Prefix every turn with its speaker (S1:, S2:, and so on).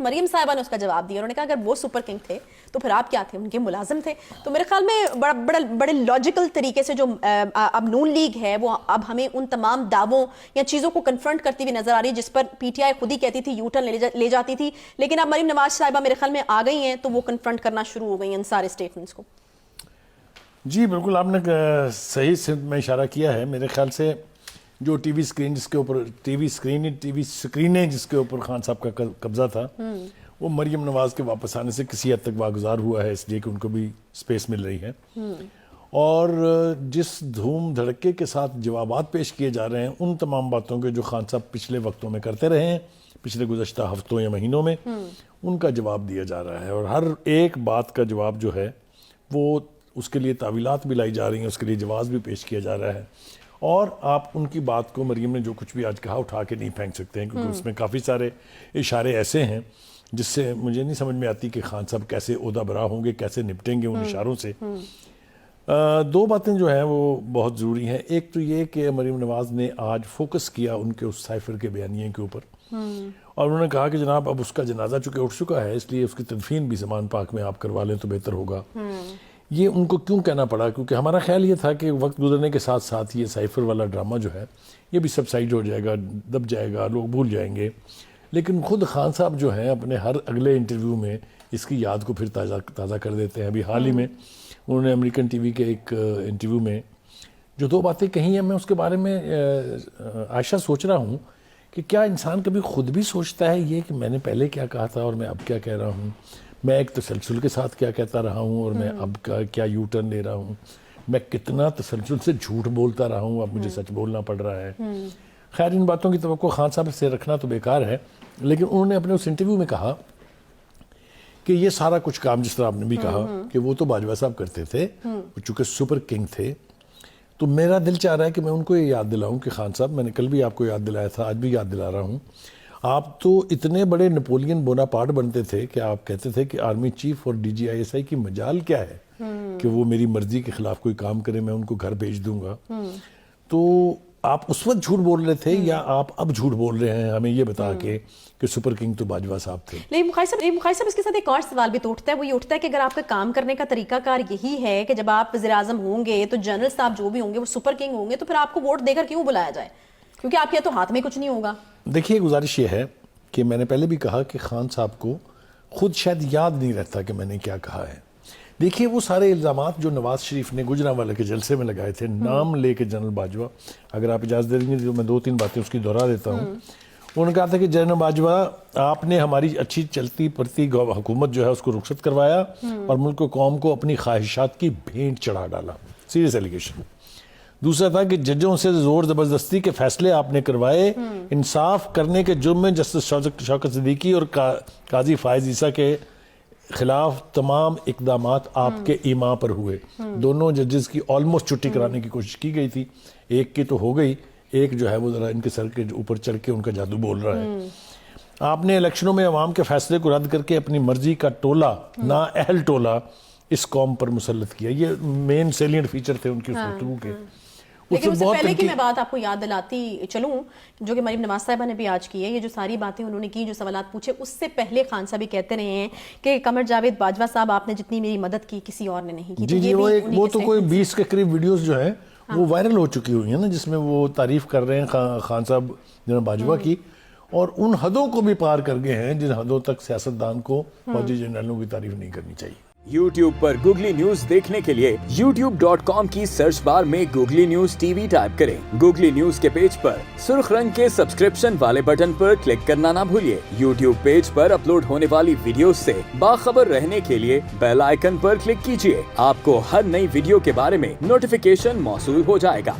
S1: مریم صاحبہ نے اس کا جواب دیا. انہوں نے کہا اگر وہ سپر کنگ تھے تو پھر آپ کیا تھے؟ ان کے ملازم تھے. تو میرے خیال میں بڑے لاجیکل طریقے سے جو اب نون لیگ ہے وہ اب ہمیں ان تمام دعووں یا چیزوں کو کنفرنٹ کرتی ہوئی نظر آ رہی ہے جس پر پی ٹی آئی خود ہی کہتی تھی یو ٹرن لے جاتی تھی, لیکن اب مریم نواز صاحبہ میرے خیال میں آ گئی ہیں تو وہ کنفرنٹ کرنا شروع ہو گئی ہیں ان سارے اسٹیٹمنٹس کو.
S2: جی بالکل, آپ نے صحیح سمت میں اشارہ کیا ہے. میرے خیال سے جو ٹی وی اسکرینیں جس کے اوپر خان صاحب کا قبضہ تھا وہ مریم نواز کے واپس آنے سے کسی حد تک واگزار ہوا ہے, اس لیے کہ ان کو بھی سپیس مل رہی ہے. اور جس دھوم دھڑکے کے ساتھ جوابات پیش کیے جا رہے ہیں ان تمام باتوں کے جو خان صاحب پچھلے وقتوں میں کرتے رہے ہیں, پچھلے گزشتہ ہفتوں یا مہینوں میں, ان کا جواب دیا جا رہا ہے. اور ہر ایک بات کا جواب جو ہے وہ اس کے لیے تعویلات بھی لائی جا رہی ہیں, اس کے لیے جواز بھی پیش کیا جا رہا ہے. اور آپ ان کی بات کو, مریم نے جو کچھ بھی آج کہا, اٹھا کے نہیں پھینک سکتے ہیں کیونکہ اس میں کافی سارے اشارے ایسے ہیں جس سے مجھے نہیں سمجھ میں آتی کہ خان صاحب کیسے عہدہ برا ہوں گے, کیسے نپٹیں گے ان اشاروں سے. دو باتیں جو ہیں وہ بہت ضروری ہیں. ایک تو یہ کہ مریم نواز نے آج فوکس کیا ان کے اس سائفر کے بیانیے کے اوپر, اور انہوں نے کہا کہ جناب اب اس کا جنازہ چونکہ اٹھ چکا ہے اس لیے اس کی تدفین بھی زمان پاک میں آپ کروا لیں تو بہتر ہوگا. یہ ان کو کیوں کہنا پڑا؟ کیونکہ ہمارا خیال یہ تھا کہ وقت گزرنے کے ساتھ ساتھ یہ سائفر والا ڈرامہ جو ہے یہ بھی سبسائڈ ہو جائے گا, دب جائے گا, لوگ بھول جائیں گے. لیکن خود خان صاحب جو ہیں اپنے ہر اگلے انٹرویو میں اس کی یاد کو پھر تازہ کر دیتے ہیں. ابھی حال ہی میں انہوں نے امریکن ٹی وی کے ایک انٹرویو میں جو دو باتیں کہی ہیں, میں اس کے بارے میں عائشہ سوچ رہا ہوں کہ کیا انسان کبھی خود بھی سوچتا ہے یہ کہ میں نے پہلے کیا کہا تھا اور میں اب کیا کہہ رہا ہوں, میں ایک تسلسل کے ساتھ کیا کہتا رہا ہوں اور میں اب کیا یو ٹرن لے رہا ہوں, میں کتنا تسلسل سے جھوٹ بولتا رہا ہوں, اب مجھے سچ بولنا پڑ رہا ہے. خیر ان باتوں کی توقع خان صاحب سے رکھنا تو بیکار ہے, لیکن انہوں نے اپنے اس انٹرویو میں کہا کہ یہ سارا کچھ کام جس طرح آپ نے بھی کہا کہ وہ تو باجوہ صاحب کرتے تھے, چونکہ سپر کنگ تھے. تو میرا دل چاہ رہا ہے کہ میں ان کو یہ یاد دلاؤں کہ خان صاحب, میں نے کل بھی آپ کو یاد دلایا تھا, آج بھی یاد دلا رہا ہوں, آپ تو اتنے بڑے نپولین بوناپارٹ بنتے تھے کہ آپ کہتے تھے کہ آرمی چیف اور D G I S I کی مجال کیا ہے کہ وہ میری مرضی کے خلاف کوئی کام کرے, میں ان کو گھر بھیج دوں گا. تو آپ اس وقت جھوٹ بول رہے تھے یا آپ اب جھوٹ بول رہے ہیں ہمیں یہ بتا کے کہ سپر کنگ تو باجوہ صاحب تھے؟
S1: لیکن مخائی صاحب اس کے ساتھ ایک اور سوال بھی تو اٹھتا ہے, وہ یہ اٹھتا ہے کہ اگر آپ کا کام کرنے کا طریقہ کار یہی ہے کہ جب آپ وزیر اعظم ہوں گے تو جنرل صاحب جو بھی ہوں گے وہ سپر کنگ ہوں گے, تو پھر آپ کو ووٹ دے کر کیوں بلایا جائے؟ کیونکہ آپ کے تو ہاتھ میں کچھ نہیں ہوگا.
S2: دیکھیے گزارش یہ ہے کہ میں نے پہلے بھی کہا کہ خان صاحب کو خود شاید یاد نہیں رہتا کہ میں نے کیا کہا ہے. دیکھیے وہ سارے الزامات جو نواز شریف نے گجرانوالہ کے جلسے میں لگائے تھے نام لے کے جنرل باجوہ, اگر آپ اجازت دیں گے تو میں دو تین باتیں اس کی دہرا دیتا ہوں. انہوں نے کہا تھا کہ جنرل باجوہ آپ نے ہماری اچھی چلتی پھرتی حکومت جو ہے اس کو رخصت کروایا اور ملک و قوم کو اپنی خواہشات کی بھینٹ چڑھا ڈالا. Serious allegation. دوسرا تھا کہ ججوں سے زور زبردستی کے فیصلے آپ نے کروائے, انصاف کرنے کے جرم میں جسٹس شوکت صدیقی اور قاضی فائز عیسیٰ کے خلاف تمام اقدامات آپ کے ایما پر ہوئے. دونوں ججز کی آلموسٹ چھٹی کرانے کی کوشش کی گئی تھی, ایک کی تو ہو گئی, ایک جو ہے وہ ذرا ان کے سر کے اوپر چڑھ کے ان کا جادو بول رہا ہے. آپ نے الیکشنوں میں عوام کے فیصلے کو رد کر کے اپنی مرضی کا ٹولہ, نا اہل ٹولہ اس قوم پر مسلط کیا. یہ مین سیلینٹ فیچر تھے ان کی گفتگو کے.
S1: لیکن اس سے پہلے کی میں بات آپ کو یاد دلاتی چلوں جو کہ مریم نواز صاحبہ نے بھی آج کی ہے, یہ جو ساری باتیں انہوں نے کی, جو سوالات پوچھے, اس سے پہلے خان صاحب بھی کہتے رہے ہیں کہ قمر جاوید باجوہ صاحب آپ نے جتنی میری مدد کی کسی اور نے نہیں کی.
S2: جی وہ تو کوئی 20 کے قریب ویڈیوز جو ہیں وہ وائرل ہو چکی ہوئی ہیں نا, جس میں وہ تعریف کر رہے ہیں خان صاحب جناب باجوہ کی, اور ان حدوں کو بھی پار کر گئے ہیں جن حدوں تک سیاستدان کو فوجی جنرلوں کی تعریف نہیں کرنی چاہیے.
S3: YouTube پر گوگلی نیوز دیکھنے کے لیے youtube.com کی سرچ بار میں googly news T V type کریں. گوگلی نیوز کے پیج پر سرخ رنگ کے سبسکرپشن والے بٹن پر کلک کرنا نہ بھولیے. YouTube پیج پر اپلوڈ ہونے والی ویڈیوز سے باخبر رہنے کے لیے بیل آئیکن پر کلک کیجیے. آپ کو ہر نئی ویڈیو کے بارے میں نوٹیفیکیشن موصول ہو جائے گا.